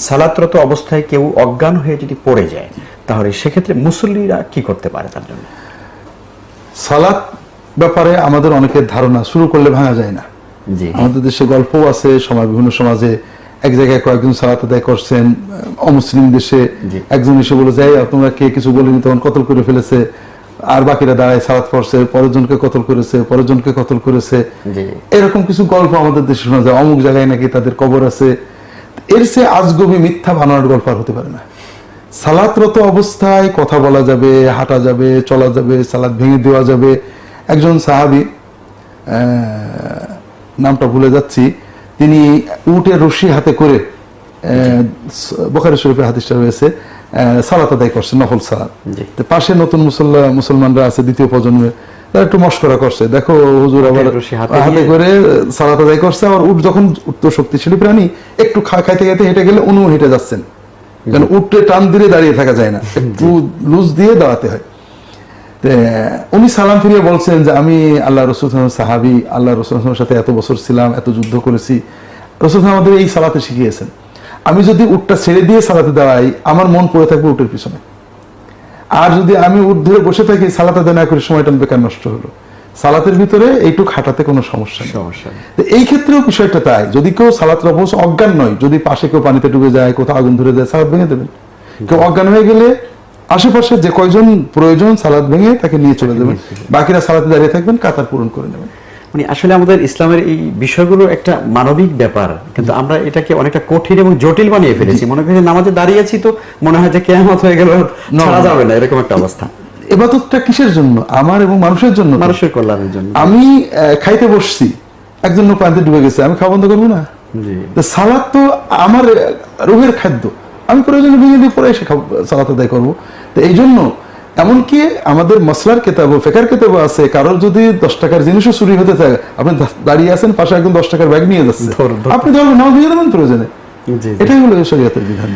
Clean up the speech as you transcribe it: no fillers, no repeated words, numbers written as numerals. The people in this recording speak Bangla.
সালাতরত অবস্থায় কেউ অজ্ঞান হয়ে যদি পড়ে যায়, তাহলে সেক্ষেত্রে মুসল্লিরা কি করতে পারে তার জন্য? সালাত ব্যাপারে আমাদের অনেকের ধারণা শুরু করলে ভাঙা যায় না। জি, আমাদের দেশে গল্পও আছে, বিভিন্ন সমাজে এক জায়গায় কয়েকজন সালাত আদায় করছেন, অমুসলিম দেশে একজন এসে বলে যায় তোমরা কে কিছু বলেনি, তখন কতল করে ফেলেছে, আর বাকিরা দাঁড়ায় সালাত পড়ছে, পরের জনকে কতল করেছে, পরের জনকে কতল করেছে। এরকম কিছু গল্প আমাদের দেশে শোনা যায়, অমুক জায়গায় নাকি তাদের কবর আছে। এর চেয়ে আজগবি মিথ্যা বানানোর গল্প আর হতে পারে না। সালাতরত অবস্থায় কথা বলা যাবে, হাঁটা যাবে, চলা যাবে, সালাত ভেঙে দেওয়া যাবে। একজন সাহাবী, নামটা ভুলে যাচ্ছি, তিনি উটের রশি হাতে করে, বুখারী শরীফে হাদিসটা রয়েছে, সালাত আদায় করছে, নফল সালাত। পাশে নতুন মুসলমানরা আছে, দ্বিতীয় প্রজন্মে, তারা একটু মশকরা করছে, দেখো হুজুর আবার হাতে করে সালাত আদায় করছে। আর উট যখন উঠতো শক্তিশালী প্রাণী, একটু খাইতে খাইতে হেঁটে গেলে উনিও হেঁটে যাচ্ছেন, কারণ উটে টান দিয়ে দাঁড়িয়ে থাকা যায় না, একটু লুজ দিয়ে দাঁড়াতে হয়। উনি সালাম ফিরিয়ে বলছেন যে আমি আল্লাহ রাসূল সাহাবী, আল্লাহ রাসূলের সাথে এত বছর ছিলাম, এত যুদ্ধ করেছি, রাসূল আমাদের এই সালাতে শিখিয়েছেন, আমি যদি উটটা ছেড়ে দিয়ে সালাতে দাঁড়াই আমার মন পড়ে থাকবে উটের পিছনে, আর যদি আমি উট ধরে বসে থাকি সালাতে আদায় না করে সময়টা বেকার নষ্ট হলো। সালাতের ভিতরে এইটুক হাঁটাতে কোনো সমস্যা নেই। এই ক্ষেত্রেও বিষয়টা তাই, যদি কেউ সালাত অবশ্য অজ্ঞান নয়, যদি পাশে কেউ পানিতে ডুবে যায়, কোথাও আগুন ধরে যায়, সালাত ভেঙে দেবেন। কেউ অজ্ঞান হয়ে গেলে আশেপাশে যে কয়জন প্রয়োজন সালাত ভেঙে তাকে নিয়ে চলে যাবেন, বাকিরা সালাতে দাঁড়িয়ে থাকবেন, কাতার পূরণ করে নেবেন। মানে আসলে আমাদের ইসলামের এই বিষয়গুলো একটা মানবিক ব্যাপার, কিন্তু আমরা এটাকে অনেকটা কঠিন এবং জটিল বানিয়ে ফেলেছি। মনে করি নামাজে দাঁড়িয়ে আছি তো মনে হয় যে কিয়ামত হয়ে গেল, ছাড়া যাবে না, এরকম একটা অবস্থা। ইবাদতটা কিসের জন্য? আমার এবং মানুষের জন্য, মানুষের কল্যাণের জন্য। আমি খাইতে বসছি, একজন পানিতে ডুবে গেছে, আমি খাওয়া বন্ধ করবো না? সালাত তো আমার রুহের খাদ্য, আমি প্রয়োজনে ভেঙে দিয়ে পরে এসে সালাত আদায় করবো। তো এই জন্য এমনকি আমাদের মসলার কেতাব, ফেকার কেতাব আছে, কারোর যদি 10 টাকার জিনিসও চুরি হতে থাকে, আপনি দাঁড়িয়ে আছেন, পাশে একদম 10 টাকার ব্যাগ নিয়ে যাচ্ছে, আপনি ধরবেন, নাও ভেঙে দেবেন প্রয়োজনে। এটাই হলো শরীয়তের বিধান।